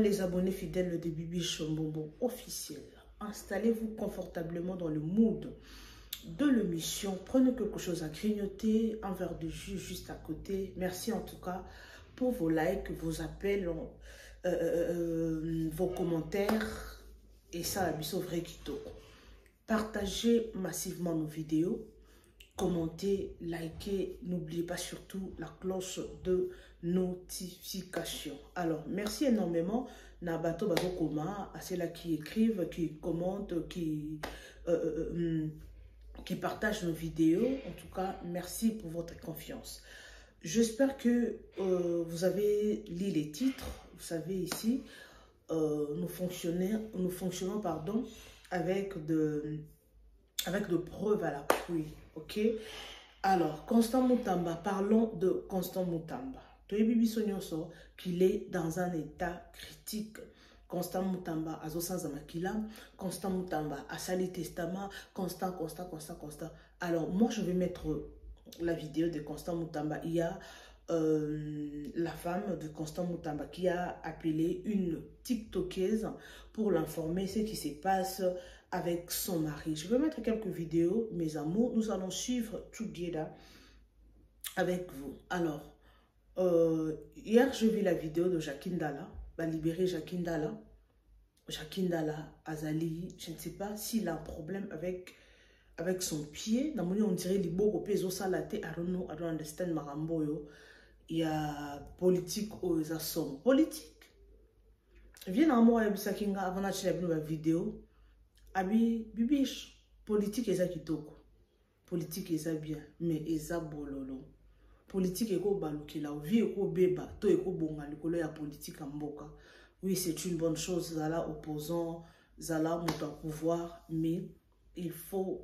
les abonnés fidèles de Bibi Chombombo officiel. Installez-vous confortablement dans le mood de l'émission. Prenez quelque chose à grignoter, un verre de jus juste à côté. Merci en tout cas pour vos likes, vos appels, vos commentaires. Et ça, la biso vrai Kito. Partagez massivement nos vidéos. Commentez, likez, n'oubliez pas surtout la cloche de notification. Alors, merci énormément Nabato Bazokoma, à ceux-là qui écrivent, qui commentent, qui partagent nos vidéos. En tout cas, merci pour votre confiance. J'espère que vous avez lu les titres. Vous savez ici, nous fonctionnons pardon, avec de preuves à l'appui. Ok? Alors, Constant Mutamba, parlons de Constant Mutamba. Toyebi Sonyoso, qu'il est dans un état critique. Constant Mutamba, Azo Sanzamakila, Constant Mutamba, Asali Testament, Constant. Alors, moi, je vais mettre la vidéo de Constant Mutamba. Il y a la femme de Constant Mutamba qui a appelé une TikTokeuse pour l'informer ce qui se passe avec son mari. Je vais mettre quelques vidéos, mes amours. Nous allons suivre together avec vous. Alors, hier, je vis la vidéo de Jacqueline Dalla, va libérer Jacqueline Dalla. Jacqueline Dalla, Azali, je ne sais pas s'il a un problème avec son pied. Dans mon on dirait Libo Peso Salate, I don't understand Maramboyo. Il y a politique aux assommes. Politique. Viens à moi, Sakinga, avant d'acheter la vidéo. Abi, bibiche, politique est ça qui toque. Politique est ça bien, mais est ça bololo. Politique est quoi balouki la vie est quoi béba, to est quoi bonga, le colère politique en boka. Oui, c'est une bonne chose, zala opposant, zala montant pouvoir, mais il faut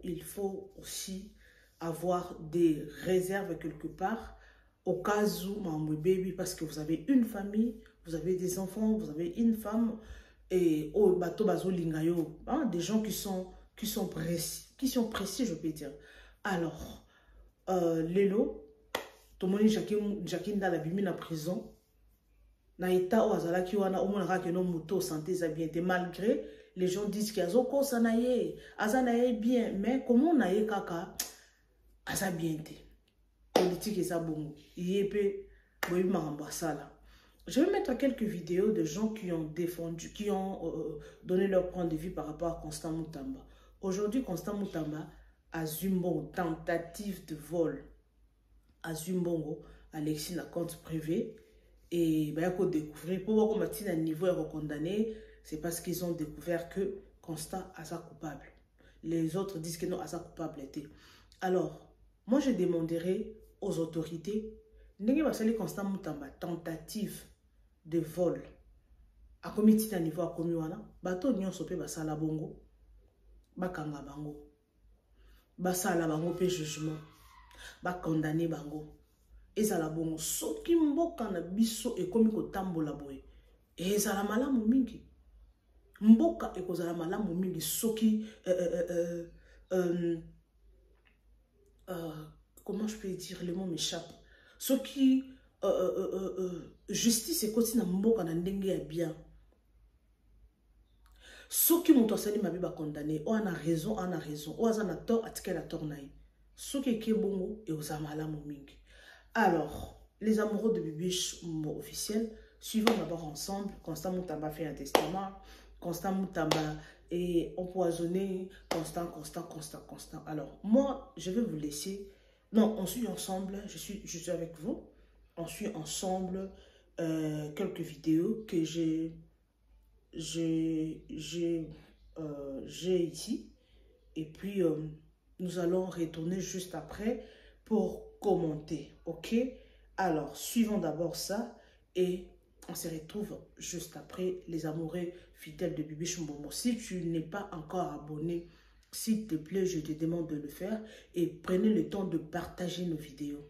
aussi avoir des réserves quelque part au cas où, maman baby, parce que vous avez une famille, vous avez des enfants, vous avez une femme. Et au bateau bazo lingayo, hein, des gens qui sont précis, je peux dire. Alors, Lelo, tout le monde Jacqueline dans la bimine en prison. Na ita o azala ki wana o mona ka ke no moto santé ça bien été malgré les gens disent qu'il y a zoko sanaye, azanaye bien, mais comment on aye kaka asa bien été. Politique et ça bon, yépe boy maramba sala. Je vais mettre quelques vidéos de gens qui ont défendu, qui ont donné leur point de vue par rapport à Constant Mutamba. Aujourd'hui, Constant Mutamba a Zumbongo, tentative de vol à Zumbongo, Alexis na compte privé. Et il y a découvrir, pour voir comment un niveau est recondamné, c'est parce qu'ils ont découvert que Constant a sa coupable. Les autres disent que non, a sa coupable était. Alors, moi je demanderai aux autorités, n'est-ce pas Constant Mutamba, tentative de vol à comité à niveau à commuana bateau nyon sopé basala bongo bakanga bango basala bango pe jugement ba condamner bango ezala bongo soki mboka na biso ekomi kotambola boye ezala malamu mingi mboka ekozala malamu mingi soki comment je peux dire, le mot m'échappe, soki justice et continue mboka na ndenge ya bien. Soki moto asali mabe ba condamné, on a raison, o azana tort atike la tort naï. Soki ke bongo et aux amalamu mingi. Alors, les amoureux de Bibiche officiel, suivons d'abord ensemble. Constant Mutamba fait un testament. Constant Mutamba est empoisonné. Constant. Alors, moi, je vais vous laisser. Non, on suit ensemble. Je suis avec vous. On suit ensemble quelques vidéos que j'ai ici. Et puis, nous allons retourner juste après pour commenter. Ok? Alors, suivons d'abord ça et on se retrouve juste après, les amoureux fidèles de Bibi Chombombo. Si tu n'es pas encore abonné, s'il te plaît, je te demande de le faire et prenez le temps de partager nos vidéos.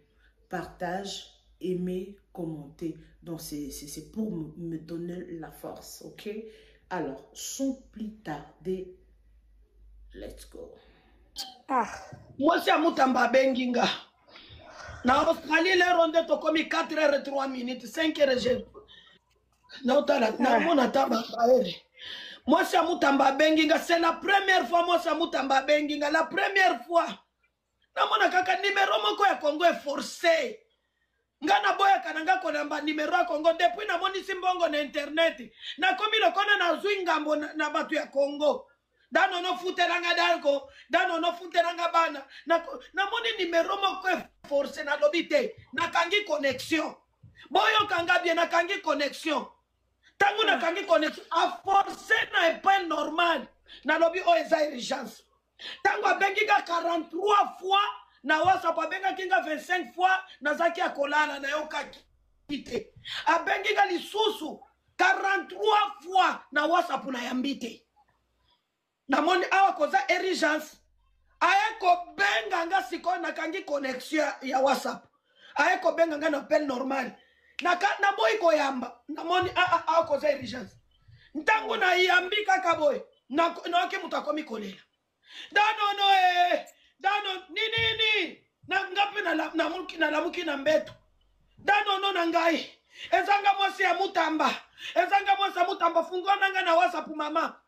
Partage, aimer, commenter. Donc, c'est pour me donner la force, ok? Alors, sans plus tarder, let's go. Ah. Moi, c'est Mutamba Benginga. Na Australie, les rondes sont comme 4 h 3 minutes, 5 h. Moi, c'est Moutamba Benginga. C'est la première fois, moi, c'est Moutamba Benginga. La première fois. Namona kaka numéro moko ya Congo est forcé. Ngana boya kananga konamba numéro ya Congo. Depuis na moni simbongo na internet. Na komi lokona na zui ngambo na batu ya Congo. Dano no futeranga dalko. Dano no futeranga bana. Na moni numéro moko est forcé na lobite. Na kangi connexion. Boyo kanga bien na kangi connexion. Tango na kangi connexion. A forcé na pas normal. Na lobi o eza urgence. Tango a bengiga 43 fois. Na WhatsApp a benga kinga 25 fois. Na zaki a kolana na yoka kite. A bengiga li susu 43 fois. Na WhatsApp na yambite. Na moni awa koza urgence. Aye ko benga nga siko na kangi connexion ya WhatsApp. Aye ko benga nga na appel normal. Na boy ko yamba. Na moni awa koza urgence. Ntango na yambi kaka boy. Na ke mutakomi kolela. Dano Dano ni. Na ngapi na lamuki na mbeto. Dano na ngai. Ezanga mwasi ya Mutamba. Ezanga mwasi ya Mutamba. Fungona nga na WhatsApp mama.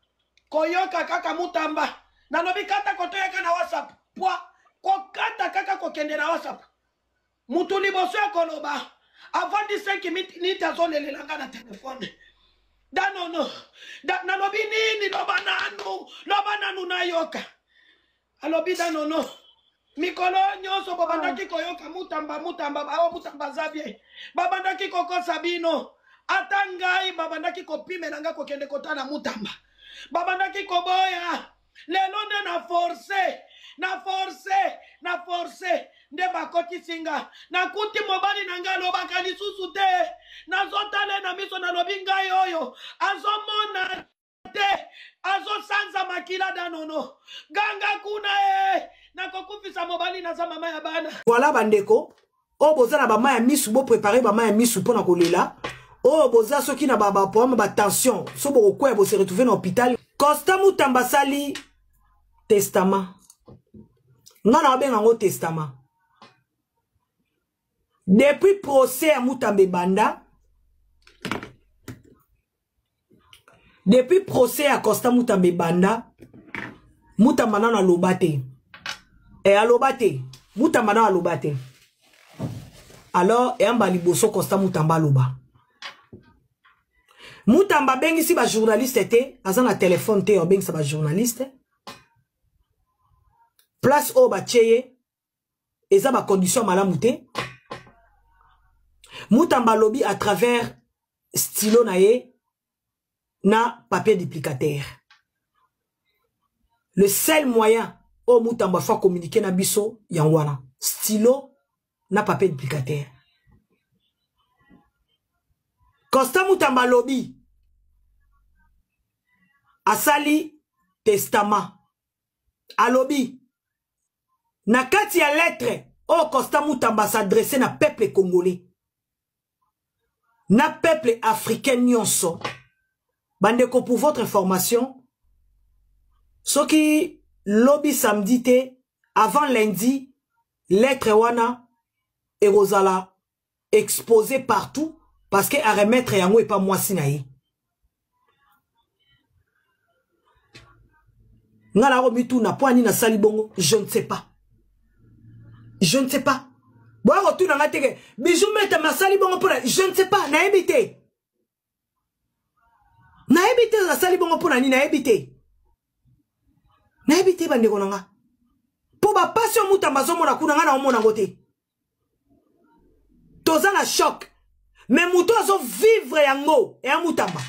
Koyoka kaka Mutamba. Na lobi kata kotoyaka na WhatsApp. Kokata kaka kokende na WhatsApp. Mutuli boso ya koloba. Avant 5 minutes azolelelanga na telefone. Dano na lobi nini loba nanu na yoka. Alobi dano mikolo nyoso babandaki koyoka Mutamba awa Mutamba zabie. Babandaki koko Sabino. Atangai babandaki kopime nanga kokende kotana Mutamba. Babandaki koboya. Lelo nde na force. Nde bakoti singa. Na kuti mobali nanga lobaka lisusu te. Na zotale na miso na lobi ngai oyo. Azomona te. Azo sanza makila danono. Ganga kuna na kokufisa mobali na za mama ya bana. Voilà bandeko. O boza na ba maya misu bo préparer ba maya misu pona kolela. O boza soki na ba problème ba tension. So bo ko bo se retrouver na hôpital. Constant Mutamba sali testament. Ngana ba benga ngo testament. Depuis procès à Mutamba Banda. Depuis procès à Constant Mutamba Banda. Mutamba na lobate. Et à lobate. Mutamba na lobate. Alors, et en baliboso Constant Mutamba loba. Mutamba bengi si ba journaliste était. Azan na téléphone te, bengi sa ba journaliste. Place au ba cheye. Et ça ba condition malamute. Mutamba lobby à travers stylo nae na papier duplicateur. Le seul moyen au Mutamba fa communiquer na biso yangwana. Stylo na papier duplicateur. Constant Mutamba lobby a sali testament. A lobby na kati ya lettre au Constant Mutamba s'adresser na peuple congolais. Na peuple africain nyonso. Bandeko pour votre information. Ce qui lobby samedi te avant lundi lettre wana et Rosala exposé partout parce que à remettre yango et pas moi sinaï. Ngala romitu na poani na salibongo, je ne sais pas. Je ne sais pas. Bon, retour dans la télé. Bijou mette ma salibongo pour la... Je ne sais pas, na ebité. Na ebité la salibongo pour la ni na ebité. Na ebité bande konanga. Pour ba passion Mutamba zo mona kuna ngana omona ngote. Toza na choc. Mais Mouto azo vivre yango et un Mutamba.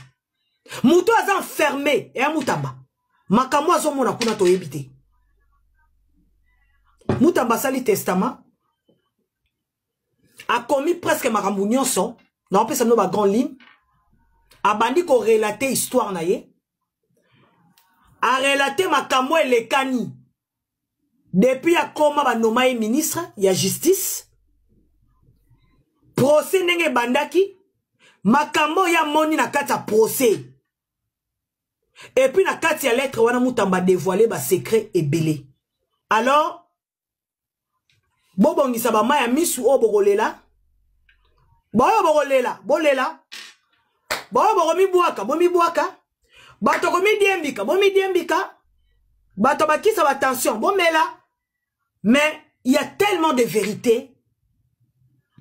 Mouto azo enfermé et un Mutamba. Makamwa zo mona kuna to ebité. Mutamba sali testament. A commis presque makambu nyonso. Na opesa no ba grand ligne. A bandi ko relater histoire na ye. A relater makambo elekani. Depuis a koma ba nomaye ministre ya justice. Procès nenge bandaki. Makambo ya moni na kati ya procès. Et puis na kati ya lettre wana Mutamba dévoiler ba secret ebele. Alors bobongisa ba maya misu o bogolela. Boyo bogolela, bolela. bomi buaka. Bato komi diembika. Bato bakisa attention, bon mais là. Mais il y a tellement de vérité.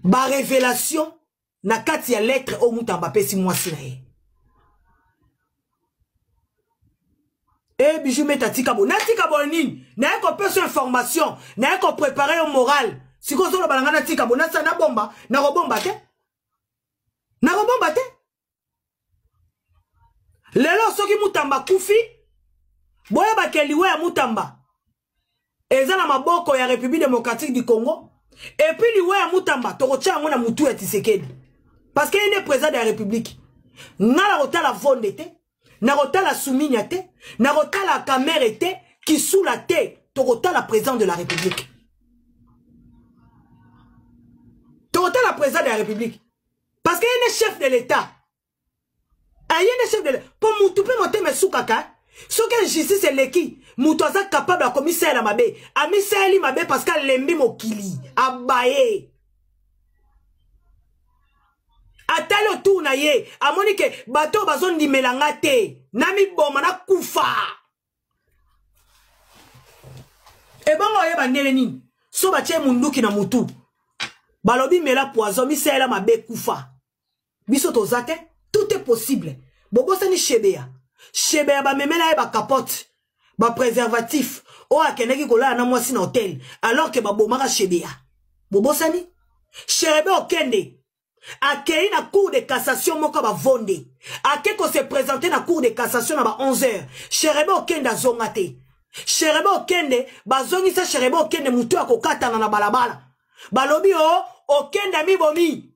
Ba révélation na kati ya lettre au Mutamba pesi mwasi na ye. Eh bijou metatika bo. Natika bo nini? Na yako peso information, na yako préparer au moral. Siko solo balanga natika bo nasa na bomba, na robomba te. Na robomba te. Lelo soki Mutamba kufi, boya bakeliwe ya Mutamba. Eza na maboko ya République démocratique du Congo. Et puis liwe ya Mutamba, tokocha ngona mutu ya Tshisekedi. Parce qu'il est président de la République. Na rota la vonde te, na rota la souminya te, na rota la caméra te, qui sous la te, tokocha la président de la République. Tokocha la président de la République. Parce qu'il est chef de l'État. Il est chef de l'État. Pour mutu pe monter mes soukaka. Ce que justice est l'équipe. Moutoisa capable de commissaire la mabe. A missaire li mabe parce qu'elle l'aime mokili. Abaye. Atale autour na ye. A monike bateau bazon di melangate. Nami boma na kufa. E bon oye bandere nini. So bache munduki na mutu. Balobi mela poison. Missaire la mabe kufa. Biso tozate. Tout est possible. Bobo sani shebea. Shebea ba memela e ba capote. Ba préservatif. O akeneki kola na mwasi na hôtel. Alors que ba bomaka shebea. Bobo sani. Sherebe okende. Akei na cour de cassation moko ba vonde. Ake ko se présenter na cour de cassation na ba 11h. Sherebe okende azongate. Sherebe okende ba zongisa sherebe okende mutu akokata na balabala. Balobi o okende mi bomi.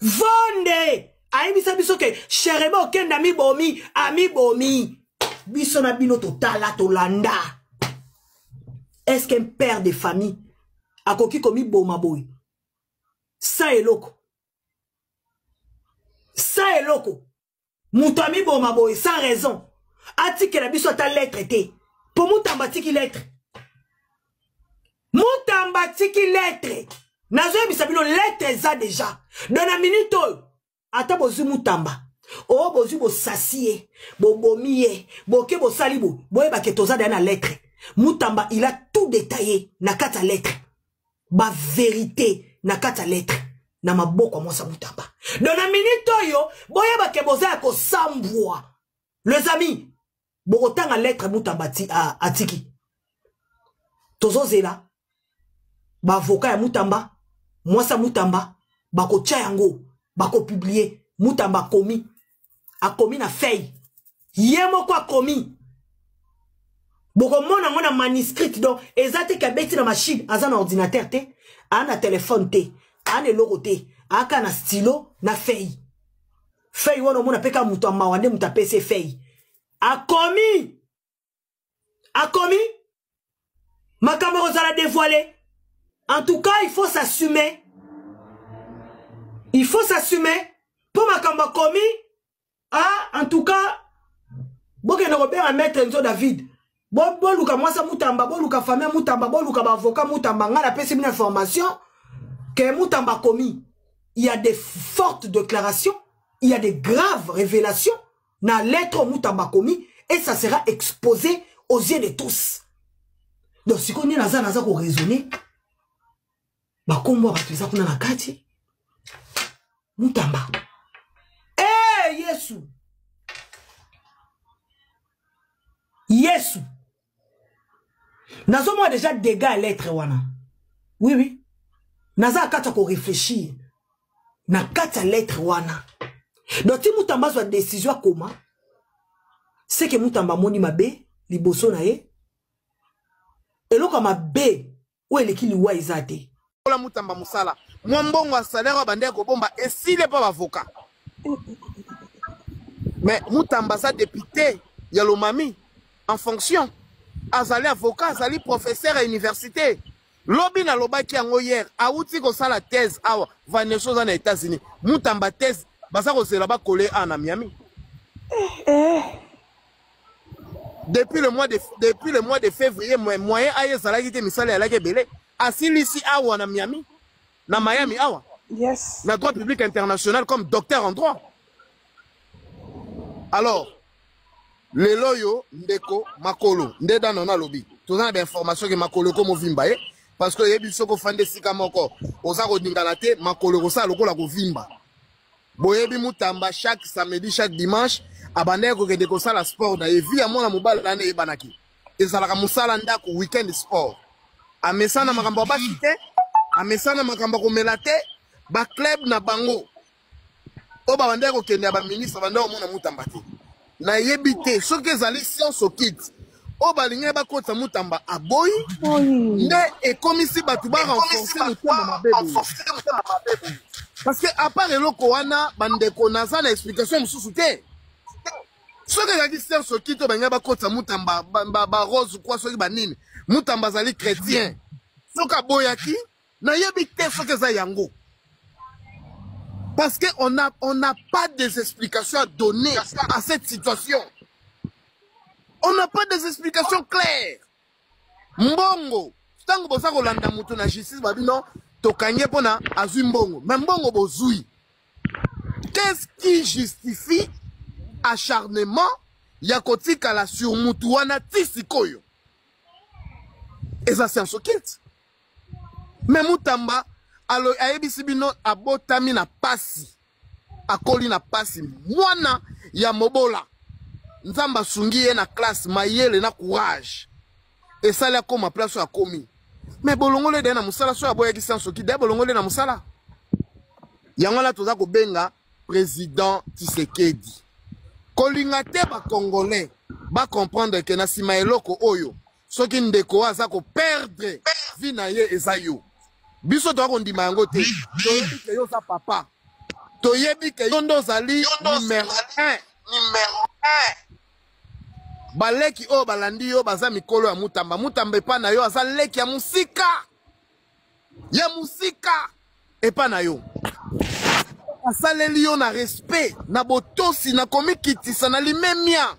Vonde. Aïbisa biso ke Sherebe okende mi bomi, ami bomi. Biso na bino totala tolanda. Est-ce qu'un père de famille a koki komi boma boy? Ça est loco. Ça est loco. Moutami boma boy, sans raison. Atike la biso ta lettre te. Pour Mutamba tiki lettre. Mutamba tiki lettre. Nazo bisa bino lettre za déjà. Dans la minute ata bozu Mutamba. Oh bozu bo sasie, bo bomiye, boke bo salibo, boye ba ketoza na lettre. Mutamba il a tout détaillé na kata lettre. Ba vérité na kata lettre. Na maboko mo sa Mutamba. Dans la minute yo, boye ba ke boza ko sambwa. Les amis, bo otanga lettre Mutamba ti atiki. Tozo zela. Ba avocat ya Mutamba, moi sa Mutamba, ba ko tia yango. Bako publier Mutamba komi a komi na feuille yemo kwa komi boko mona manuscrit donc ezate ka beti na machine azana ordinateur te ana téléphone te ana logo te aka na stylo na feuille wono mona peka Mutamba wande mutapese feuille a komi makambo ozala dévoiler. En tout cas il faut s'assumer. Il faut s'assumer. Pour ma kamba komi. En tout cas. Boke na Robert à mettre Enzo David. Bon luka mwasa Mutamba. Bon luka famille Mutamba. Bon luka avocat Mutamba. Nga la pesi une information. Que Mutamba komi. Il y a des fortes déclarations. Il y a des graves révélations. Na lettre Mutamba komi. Et ça sera exposé aux yeux de tous. Donc si on est naza ko raisonner. Bakombo batisa kuna na kati. Mutamba. Eh, Yesu. Yesu. Nazo moi déjà dégâts à l'être wana. Oui. Naza kata ko réfléchir. Na kata l'être wana. Donc si Mutamba soit décision comment? C'est que Mutamba moni mabe liboso na ye. Et lo kama be ou eleki liwa izate. La Mutamba musala. Mwambongo wa salaire bande ko bomba et s'il est pas avocat. Mais Mutamba sa député Yalomami en fonction azali avocat azali professeur à université. Lobi na lobaki yango hier auti ko sala thèse awa vaneso za na États-Unis. Mutamba thèse basa ko sela ba coller à Miami. Depuis le mois de février moyen aye sala ki te misala la ke belé asilisi awa na Miami. Na Miami, awa. Yes. Na droit public international comme docteur en droit. Alors, le loyo, ndeko, makolo, ndeda nona lobi. Tout ça, information que makolo comme vimba, parce que yebi soko fande sika moko, osa ko dingalate, makolo kosa lokola ko vimba. Boyebi mutamba chaque samedi, chaque dimanche, abandé ko kende kosa la sport na evi amona mobile na ne banaki. Ezalaka musala ndako weekend sport. Amesana makambo basite, amesana makambo ko melate, ba club na bango. Oba bandé ko kende ba ministre bandé omona mutamba te. Na yebite soki ezali science okit oba linge bakota mutamba aboyi nde ekomisi batu ba renforcer mutamba mabebu parce que à part eloko wana bandeko naza na explication mususu te soki ezali science okit oba linge bakota mutamba ba rose kwa soki banini mutamba azali chrétien soki aboyaki na yebite soki ezali yango. Parce qu'on n'a pas des explications à donner à cette situation. On n'a pas des explications claires. Mbongo. Tango bosa kolanda mutu na justice babino tokanye pona azui mbongo. Mais mbongo bozui. Qu'est-ce qui justifie acharnement ya kotika la sur mutu wana tisikoyo? Et ça c'est un socket. Mais mutamba alors ayebisi bino abotami na pasi akoli na pasi mwana ya mobola nzamba sungi ye na classe mayele na courage esala koma place ya komi mais bolongole de na musala so aboya ki sanso ki de bolongole na musala yango la toza ko benga président Tshisekedi kolinga te ba congolais ba comprendre que na sima eloko oyo soki ndeko aza ko perdre vie na ye ezayo. Biso to akondima yango te toyebi ke yo sa papa toyebi ke yo ndo zali numéro 1 baleki o balandi yo baza mikolo ya mutamba mutamba epa na yo aza leki ya musika epa na yo asaleli yo na respect na botosi na komikitisa na limemia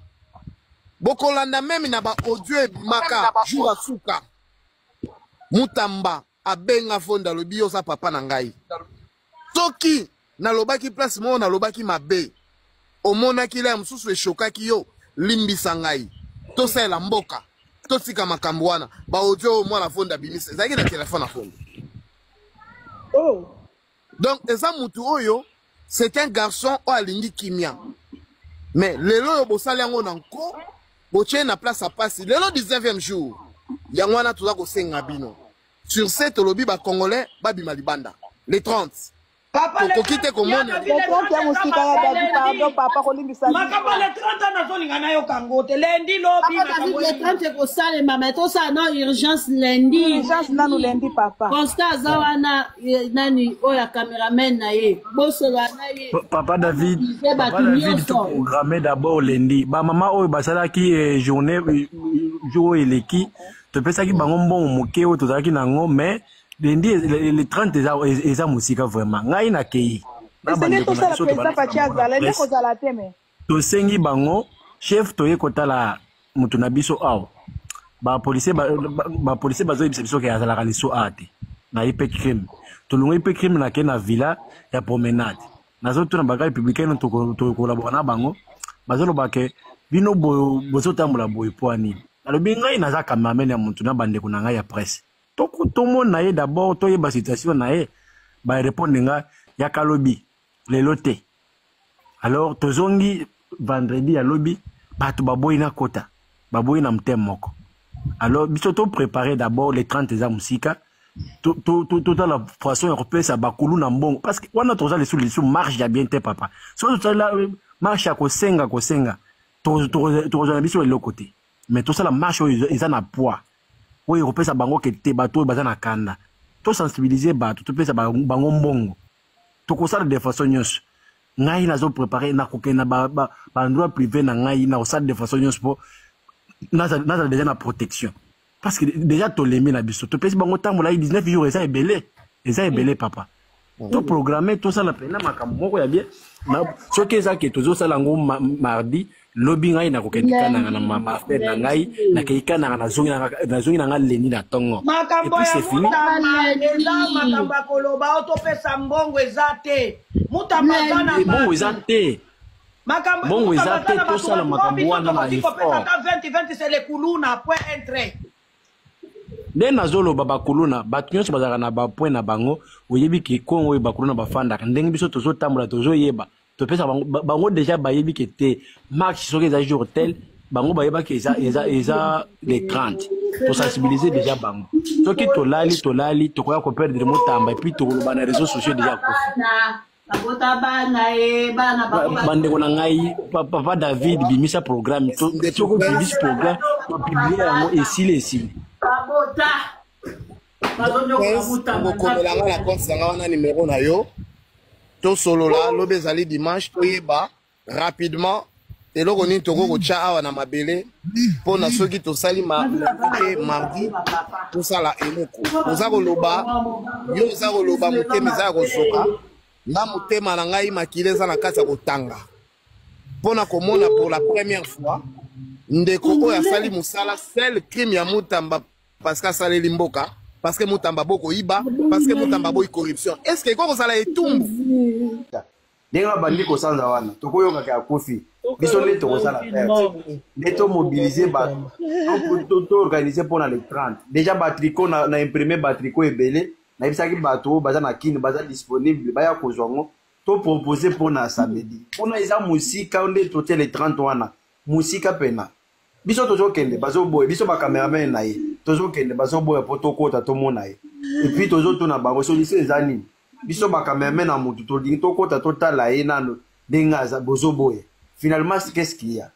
bokolanda memi na ba audio maka jour asuka mutamba abenga fonda lobi yo sa papa na ngai soki na lobaki place mo na lobaki mabe omona kila msusu eshokaki yo limbisa ngai tosela mboka tosika makambo wana ba audio mwana fonda bimisa ezaki na telefone fonda donc eza mutu oyo c'est un garçon o alingi kimia mais lelo yo bosali yango na nko botie na place a pasi lelo 19e jour yango wana toza kosenga bino. Sur cette lobby ba congolais babi malibanda les 30 papa le quitter comment les 30 ya musika ya David pardon papa kolimbisa makaba les 30 na zolinga na yo kangote lundi lobby makaba les 30 ko sale mama to sa no urgence lundi papa constat zawana nani oya cameraman na ye boso wana ye papa David tout programmé d'abord lundi ba mama oyo basala ki journée jour eleki to pesa ki bango mbongo moke o tozalaki nango mais lundi les 30 eza musika vraiment ngai na kei tosengi bango chef toye kotala mutu na biso awa ba policier bazoyebisa biso ke azalaka liso ate na ipe crime tolongo ipe crime na ke na villa ya promenade nazotuna baka républicaine tokolabora na bango bazoloba ke bino bozotambola boye po anini alobi ngai naza cameraman ya mutu na bandeko na ngai ya presse tomona ye d'abord toyeba situation na ye ba répondre nga ya kalobi lelo te alors tozongi vendredi ya lobi bato baboyi na kota baboyi na mtem moko alors biso to préparer d'abord les 30 za musika tout la façon européenne ça bakulu na mbongo parce que wana toza les sous marche ya bien te papa so to la marche ya kosenga to na biso le côté mais tout ça la marche ils en a poids oui européen ça bango kete bato bazana kanda to sensibiliser bato to pesa bango mbongo to ko sala de façon nyos ngai nazo préparer na kokena ba endroit privé na ngai na osala de façon nyos po naza déjà na protection parce que déjà to lemi na biso to pesa bango tambola 19 jours ça est belé papa to programmer to sala pena makambo moko ya bien na soki ezaki tozo sala ngo mardi lobi ngai na kokendika na mama affaire na ngai na keika na zongi na ngai leni na tongo et puis c'est fini makamba koloba otopesa mbongo ezate mutamba bana mbongo ezate bongo eza te tosala makambo wana na effort 20 c'est les kuluna point entrer nde nazoloba bakuluna bato nyonso bazalaka na bapoint na bango oyebi ke kongo oyo bakuluna bafandaka ndenge biso tozotambola tozoyeba topesa bango deja bayebi ke te marche soki eza jour tel bango bayebaki eza le 30 tosensibilize deja bango soki tolali tokoya koperdre motamba epuis tokoloba na réseaux sociaux deja kofi bandeko na ngai papa David bimisa programme soki obimisi programme topiblie yango esili bokomelanga na compte nanga wana numéro na yo tosolola lobi ezali dimanche toyeba rapidement eloko nini tokokotya awa na mabele mpona soki tosali mardi tosala eloko oza koloba yo oza koloba motema eza ya kozoka na motema na ngai makili eza na kati ya kotanga mpona komona pour la première fois ndeko oyo asali mosala seul crime ya Mutamba parce que asaleli mboka parce que Mutamba boko iba parce que Mutamba boyi corruption est-ce que kosala etumbu ndenge babandi kosanza wana tokoyokaka ya kofi biso nde tokosala perte nde tomobilize bato toorganize mpona le 30 déjà batriko na imprime batriko ebele nayebisaki bato oyo baza na kini baza disponible baya kozwa ngo topropose mpona samedi mpona eza mosika nde totie le 30 wana mosika pena biso tozokende bazoboya biso bacameraman na ye tozokende bazoboya mpo tokota tomona ye epuis tozotuna bango solution eza nini biso bacameraman na motu tolingi tokota totala ye nano ndenge aza bozoboya finalement qu'est-ce qu'il y a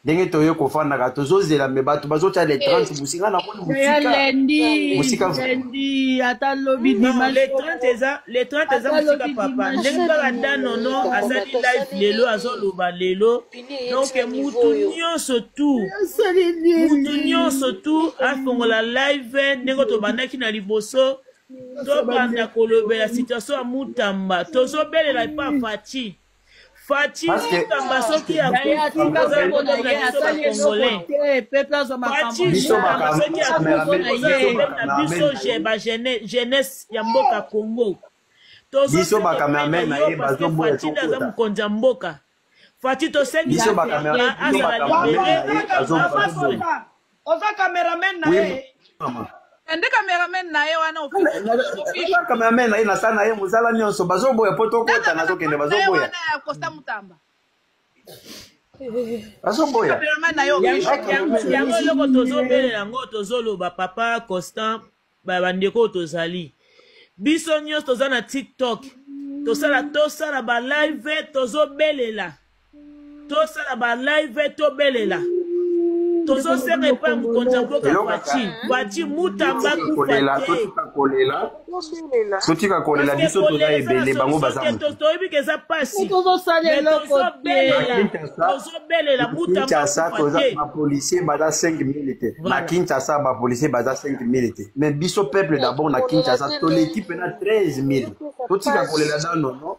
ndenge toye kofandaka tozozela me bato bazotya le 30 mosika na moni mosika ata lobi le 30 eza mosika papa ndenge kaka danono asali live lelo azoloba lelo donc mutu nyonso tu afongola live ndenge tobandaki na liboso tobanda kolobela situation ya Mutamba tozobelela epa Fati Mutamba soki ya jeunesse ya mboka Congo biso bacameraman na ye bazoboya aza mokonzi ya mboka Fati tosengi biso bacameraman oza cameraman na ye ende cameraman na ye wana cameraman na ye nasala na ye mosala nyonso bazoboya mpo tokota nazokende bazoboya Costa Mutamba bazoboya yango eloko tozobelela yango tozoloba papa Constant bandeko tozali biso nyonso toza na TikTok tosala balive tozobelela tobelela tozosenga epa mokonzi ya mboka Fati Mutamba totika kolela biso toza ebele bango baza toyebi eza pasi tozobelela Kinshasa bapolisier baza 5000 te na Kinshasa bapolisier baza 5000 te mais biso peuple d'abord na Kinshasa toleki mpena 13000 totika kolela danono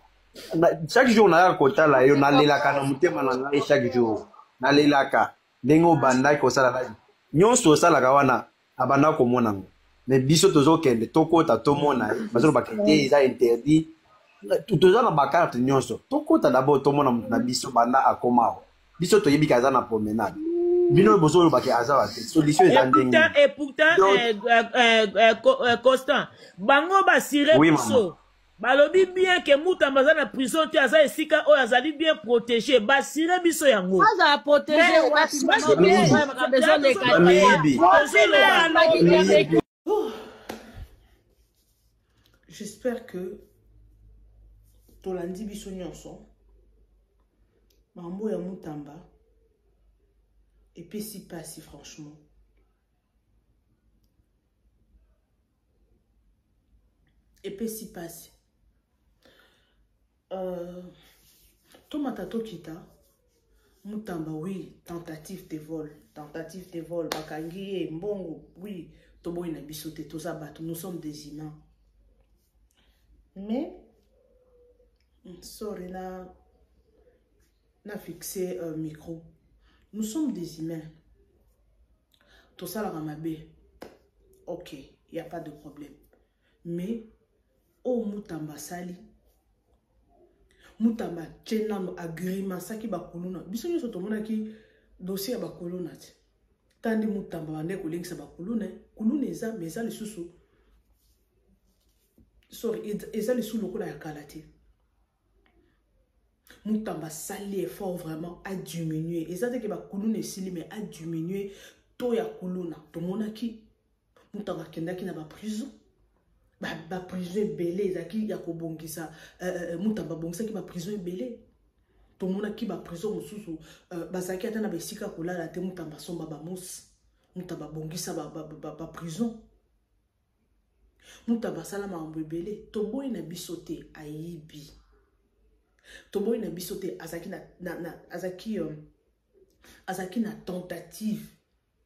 chaque jour naya kotala yo nalelaka na motema na ngai chaque jour nalelaka ndenge obandaki kosala live nyonso osalaka wana abanda komona ngo mais biso tozokende tokota tomona bazoloba kete eza interdit toza na bakarte nyonso tokota d'abord tomona moto na biso banda akomao biso toyebika aza na promenade bino bozolobaki aza wa te solution eza ndenge et pourtant Constant bango basire biso balobi bien que Mutamba aza na prison te aza esika oyo azali bien protégé basire biso yango aza protégé j'espère que tolandi biso nyonso mambo ya Mutamba epesi pasi franchement epesi pasi tomata tokita Mutamba oui tentative de vol bakangi ye mbongo oui toboyi na biso te toza bato nous sommes des humains mais sorry na fixé micro nous sommes des humains tosalaka mabe ok y a pas de problème mais oh Mutamba sali Mutamba chenano agrima saki bakuluna. Biso nyoso tomona ki dossier bakuluna ti. Tandi mutamba bande kolingisa bakuluna, kuluna eza meza lisusu. Sorry, eza lisusu lokola ya kalati. Mutamba sali effort vraiment à diminuer. Et ça c'est que bakuluna esili mais à diminuer to ya kuluna. Tomona ki mutamba kenda ki na ba prison. Ba prison belé ezaki ya kobongisa mutamba bongisa ki ba prison belé. Tomona ki ba prison mususu bazaki ata na besika kolala te mutamba somba ba mos. Mutamba bongisa ba prison. Mutamba sala ma mbebele. Toboy na bisote ayibi. Toboy na bisote azaki na tentative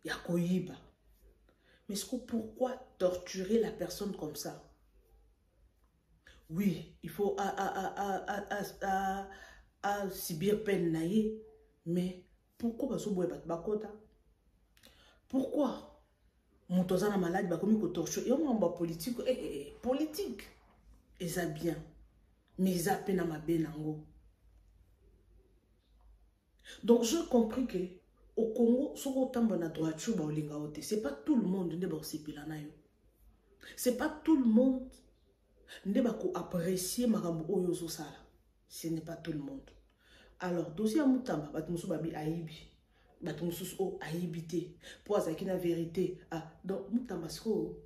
ya koyiba. Mais pourquoi torturer la personne comme ça? Oui, il faut subir peine naïe, mais pourquoi baso boye bat bakota? Pourquoi mon tozana malade ba komi ko torturer? Yo mamba politique politique. Et ça bien. Mais ça peine à ma benango. Donc je compris que au Congo, c'est pas tout le monde c'est pas tout le monde qui apprécie marambo oyo sala. Ce n'est pas tout le monde. Alors dossier à Mutamba batumusu babi aibi batumusu o aibité pour azaki na vérité donc Mutamba sko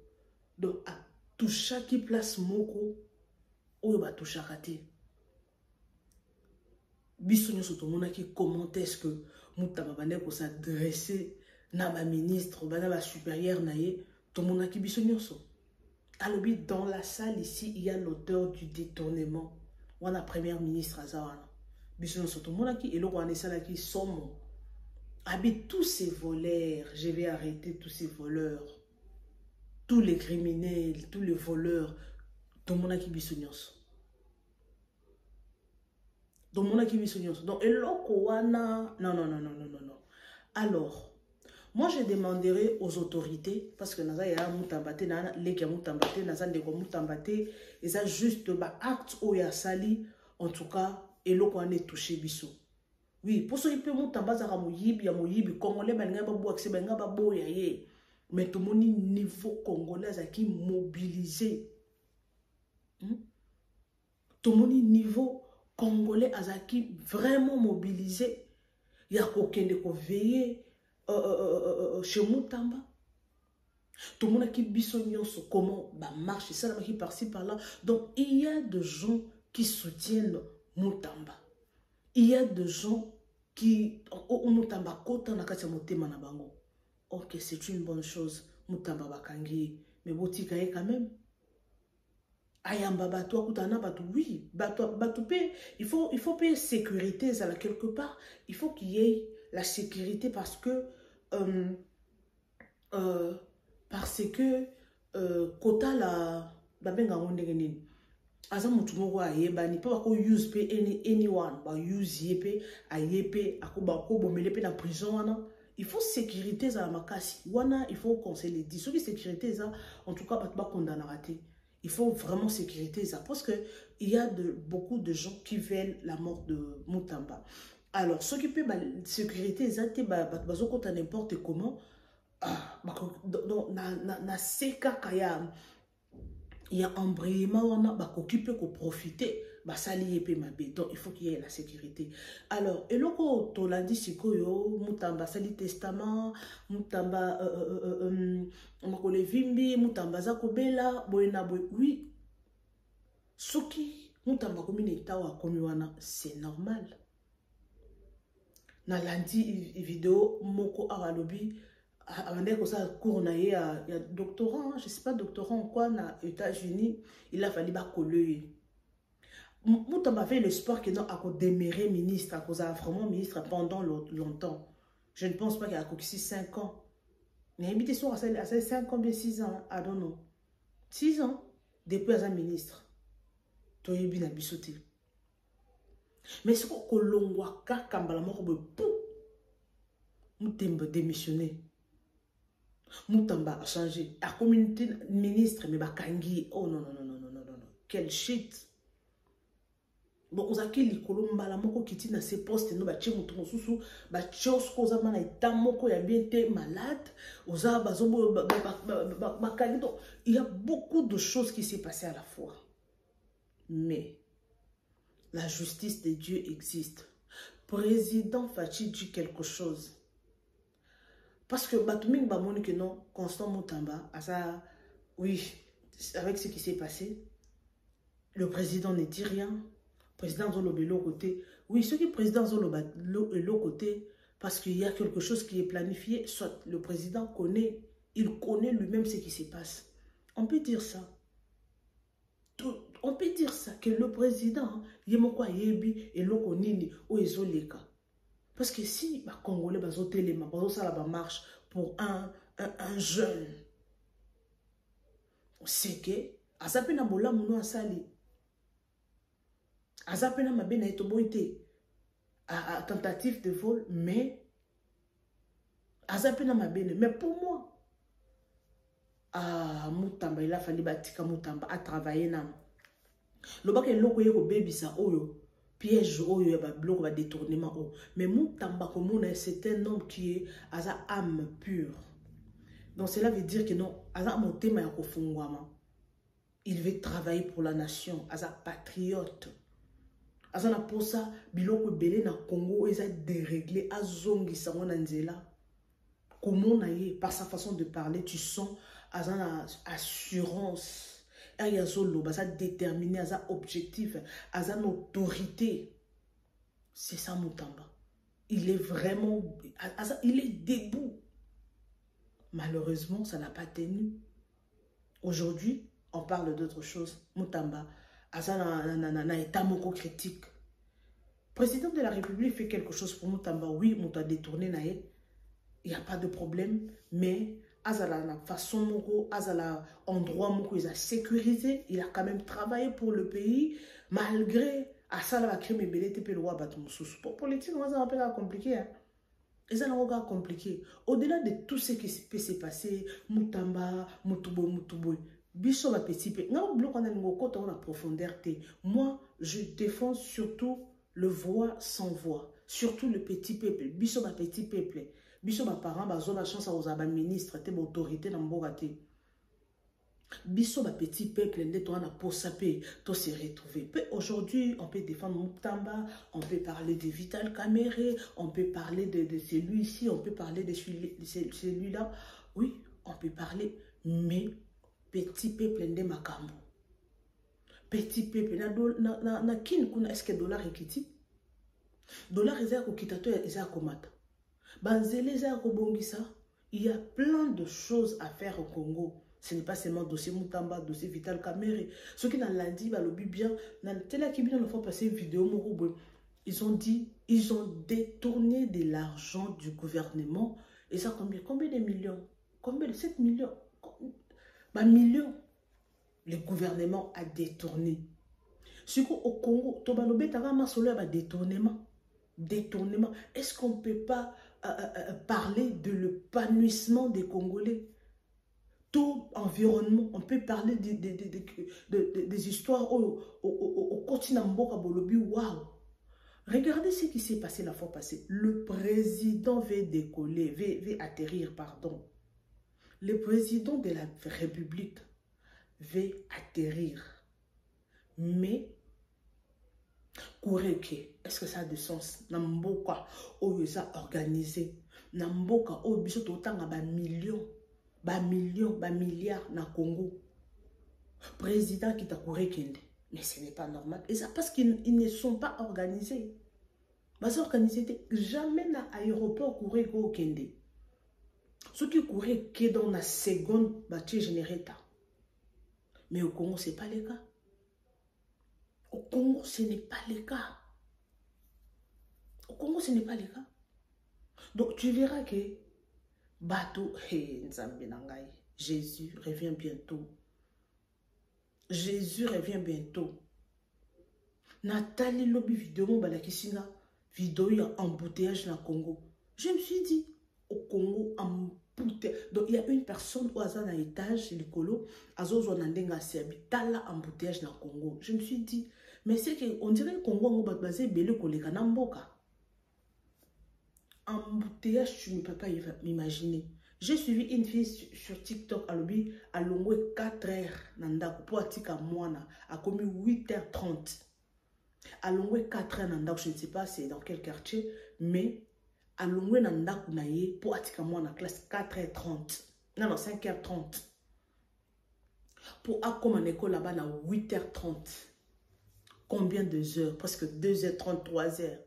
donc a toucha qui place moko oyo ba toucha raté. Bisonyo sotomona ki comment est-ce que Mutamba bande ko s'adresser na ba ministre bana ba supérieur naie tomona ki bisonyo so. Alobi dans la salle ici il y a l'auteur du détournement. Wana première ministre azawana. Bisonyo sotomona ki eloko wana sala ki somo. Abi tous ces voleurs, je vais arrêter tous ces voleurs. Tous les criminels, tous les voleurs tomona ki bisonyo so. Donc, mon donc, non. Alors, moi, je demanderai aux autorités, parce que naza ya mutambate, na leki ya mutambate, naza ndeko mutambate, et ça juste ba acte ou ya sali, en tout cas, et l'eau qu'on est touché biso. Oui, pour ça, il peut mutambaza à moyibi, congolais, ben nga babu accès, ben nga babu ya ye. Mais tout le monde niveau congolais, a qui mobilisé. Tout le monde niveau Congolais azaki vraiment mobilisé. Il y a quelqu'un de veiller chez Mutamba. Tout le monde qui bisognon sur comment marche, ça qui par-ci par-là. Donc il y a des gens qui soutiennent Mutamba. Il y a des gens qui Mutamba kota na kati motema na bango. Ok, c'est une bonne chose. Mutamba bakangi, mais botika quand même. Ayamba bato akutana bato oui bato il faut payer sécurité ça là quelque part il faut qu'il y ait la sécurité parce que kota la babenga ngondenge nini aza mutu moko ayebani pe bako use pe anyone ba use yepe ayepe akoba ko bomele pe na prison wana. Il faut sécurité ça la makasi wana il faut conseiller dit ce qui sécurité ça en tout cas bato ba condamner raté. Il faut vraiment sécurité ça parce que il y a beaucoup de gens qui veulent la mort de Mutamba. Alors ceux qui peuvent sécurité ça te bazokota n'importe comment na seka kaya il y a un embrayement on a bakokipe ko profiter basali epé mabe. Donc il faut qu'il y ait la sécurité. Alors eloko tolandi sikoyo Mutamba sali testament Mutamba makole vimbi Mutamba za kobela boyena boy oui soki Mutamba komine tawa komi wana c'est normal. Na lundi vidéo moko awalobi avant que ça cours na il y a doctorant je sais pas doctorant quoi na États-Unis il a fallu ba coller. Mutamba fait l'espoir qu'il n'a pas déméré ministre à cause vraiment ministre pendant longtemps. Je ne pense pas qu'il a coqué 5 ans. Mais habité sur à 5 ans, bien 6 ans, I don't know. 6 ans depuis un ministre. Tu es bien abissoté. Mais ce que l'on kambala moko pou Mutamba démissionné. Mutamba a changé. La communauté ministre mais bakangi. Oh non. Quel shit. bon ozaki likolo mbala moko kiti na se poste no batie moto mosusu batie osko oza mana eta moko ya bien te malade oza bazobo bakangi donc il y a beaucoup de choses qui s'est passé à la fois mais la justice de Dieu existe. Président Fachi dit quelque chose parce que batuming bamoni que non Constant Mutamba asa oui avec ce qui s'est passé le président ne dit rien. Président Zolobe l'autre côté. Oui, ce qui est président Zolobe l'autre côté, parce qu'il y a quelque chose qui est planifié, soit le président connaît, il connaît lui-même ce qui se passe. On peut dire ça. On peut dire ça, que le président, il y a yebi et l'autre nini ou ezoleka. Parce que si les Congolais bazotelema, ça marche pour un jeune, c'est que à ça peine bola mouno asali. Azapena mabena etoboite à tentative de vol, mais Azapena mabena. Mais pour moi, Mutamba, il a fallu batika Mutamba à travailler nam. Le bac est loko yeko baby sa oyo piège oyo ba bloc ba détournement o. Mais Mutamba comme c'est un homme qui est à sa âme pure. Donc cela veut dire que non, Aza motema yako fungwama. Il veut travailler pour la nation, Aza patriote. Azana posa biloko belé na Congo eza déréglé azongi sango na nzela. Comment naie par sa façon de parler tu sens azana assurance. Aya zolo baza déterminé aza objectif, azana autorité. C'est ça Mutamba. Il est vraiment il est debout. Malheureusement, ça n'a pas tenu. Aujourd'hui, on parle d'autre chose. Mutamba na état moko critique. Président de la République fait quelque chose pour Mutamba. Oui, Mutamba détourné nae. Il n'y a pas de problème. Mais azala na façon moko, azala endroit moko, il a sécurisé. Il a quand même travaillé pour le pays. Malgré asala la crime et belete pe le roi batumoussous. Pour politique, on va pas compliqué. Hein? Et ça n'a compliqué. Au-delà de tout ce qui peut se passer, Mutamba, Mutuboy. Biso ba petit peu. Non, bloc on a une côte en profondeur. Moi, je défends surtout le voix sans voix. Surtout le petit peuple. Biso ba petit peuple. Biso ba parents ba zona chance à aux ministres te ba autorité dans mbogate. Biso ba petit peuple nde to na pour saper to se retrouver. Aujourd'hui, on peut défendre Mutamba, on peut parler de Vital Kamerhe, on peut parler de celui-ci, on peut parler de celui-là. Oui, on peut parler, mais petit peuple nde makambo. Petit peuple na kin kuna est-ce que dollar ekiti? Dollar eza ko kitato eza komata. Banzele eza ko bongisa. Il y a plein de choses à faire au Congo. Ce n'est pas seulement dossier Mutamba, dossier Vital Kamerhe. Ceux qui n'ont pas dit, le bien, ils ont passé une vidéo, ils ont dit, ils ont détourné de l'argent du gouvernement. Et ça, combien de millions? Combien de 7 millions? Millions. Le gouvernement a détourné. Ce au Congo, détournement. Détournement. Est-ce qu'on ne peut pas parler de l'épanouissement des Congolais? Tout environnement, on peut parler des histoires au continent Mboka Bolobi. Waouh! Regardez ce qui s'est passé la fois passée. Le président veut décoller, veut atterrir, pardon. Le président de la République veut atterrir. Mais, est-ce que ça a du sens? Namboka, où ils ont organisé. Namboka, où ils ont autant de millions. Millions, milliards na Congo. Président qui t'a couru kende. Mais ce n'est pas normal. Et ça parce qu'ils ne sont pas organisés. Ils sont organisés. Jamais na aéroport couru kende. Ceux qui couraient que dans la seconde bâtie générata. Mais au Congo, ce n'est pas le cas. Au Congo, ce n'est pas le cas. Au Congo, ce n'est pas le cas. Donc tu verras que Bateau, Jésus revient bientôt. Jésus revient bientôt. Nathalie Lobby vidéo balakisina vidéo ya embouteillage na Congo. Je me suis dit au Congo embouteillage. Donc il y a une personne au hasard dans l'étage likolo azozo nandenga sebi tala embouteillage na Congo. Je me suis dit Mais c'est qu'on dirait que Congo est basé belé koleka na mboka. Embouteillage, tu ne peux pas m'imaginer. J'ai suivi une fille sur TikTok à l'obbi à longue 4 heures nandako pour atika moana a commis 8h30. À longue 4 heures nandako, je ne sais pas c'est dans quel quartier, mais à longue nandako naye pour atika moana classe 4h30. Non, 5h30. Pour accompagner l'école là-bas à 8h30. Combien de heures? Presque 2h30, 3h.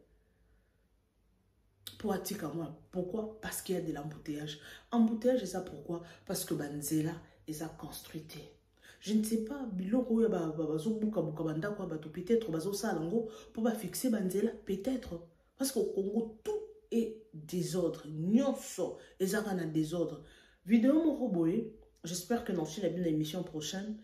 Pour Atika moi. Pourquoi? Parce qu'il y a de l'embouteillage. Embouteillage, c'est ça pourquoi? Parce que Banzela, ils ont construit. Je ne sais pas, peut-être, pour fixer Banzela, peut-être. Parce qu'au Congo, tout est désordre. Nyonso, ils ont un désordre. Vidéo mon roboé, j'espère que dans une émission prochaine,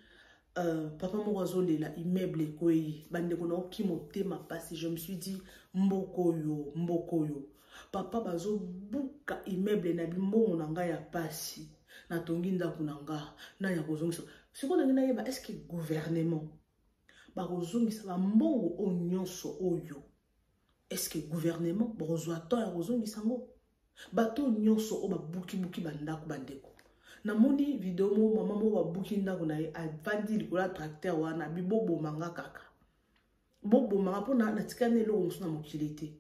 papa Mourazo la immeuble koi bande kono ki motema passé je me suis dit mbokoyo papa bazo buka immeuble na bimbo nanga ya pasi na tongi ndaku nanga na ya kozongisa siko na ngina yeba est-ce que gouvernement ba kozongisa ba mbongo o nyonso oyo est-ce que gouvernement ba kozwa to ya kozongisa ngo bato nyonso o ba buki bandaku bandeko na moni video mo mama mo wa bukinda kuna avandi likola tracteur wana bibobo manga kaka bobo manga pona na tikane lo musuna mokilité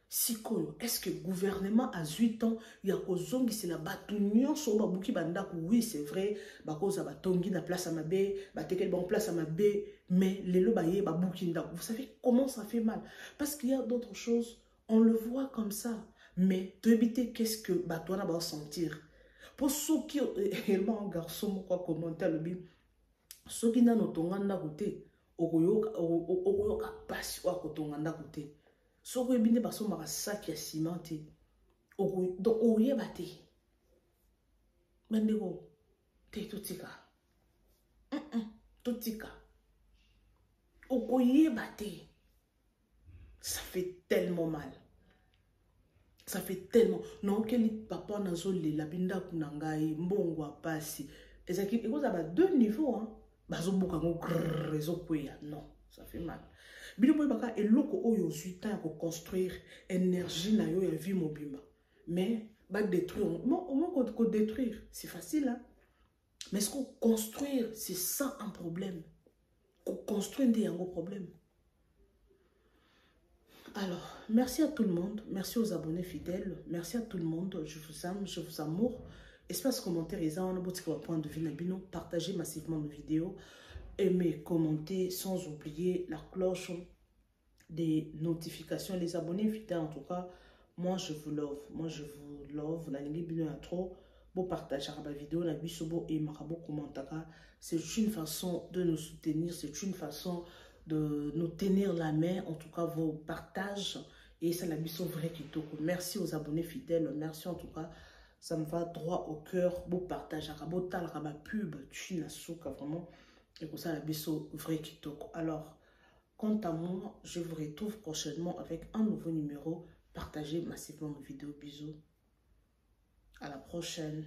sikoyo est-ce que gouvernement a 8 ans ya kozongisi la batu nyonso ba buki bandako oui c'est vrai ba koza batongi na place à mabe ba tekel bon place à mabe mais lelo ba ye ba bukinda vous savez comment ça fait mal parce qu'il y a d'autres choses on le voit comme ça mais de éviter qu'est-ce que batona va sentir. Pour ceux qui également un garçon quoi commenter le bim ceux qui n'ont pas de côté okoyoka passe wa kotonganda côté ceux qui bine parce que ma sac ya cimenté donc oye baté mendego te tutika tutika okoye baté ça fait tellement mal. Ça fait tellement. Non, quel papa n'a pas la binda kunangai, mbongwa passi. Et ça qui cause à 2 niveaux, hein. Bazo bokango réseau poya. Non, ça fait mal. Bino boy baka et loko oyo suita ko construire énergie na yo ya vie mobimba. Mais ba détruire, au moins qu'on détruire, c'est facile, hein. Mais ce qu'on construire, c'est ça un problème. Qu'on construire des gros problèmes. Alors, merci à tout le monde, merci aux abonnés fidèles, merci à tout le monde, je vous aime, je vous amoure. Espace commentaire, point de vue, partagez massivement nos vidéos, aimez, commentez, sans oublier la cloche des notifications. Les abonnés fidèles, en tout cas, moi je vous love, la ligne bino à trop, beau partager ma vidéo, la bisobo et marabo commentaka. C'est une façon de nous soutenir, c'est une façon de nous tenir la main, en tout cas vos partages, et c'est la mission vraie qui toque. Merci aux abonnés fidèles, merci en tout cas, ça me va droit au cœur, beau partage, beau tal, ma pub, tu n'as souka vraiment, et pour ça la mission vraie qui toque. Alors, quant à moi, je vous retrouve prochainement avec un nouveau numéro, partagez massivement mes vidéos, bisous, à la prochaine.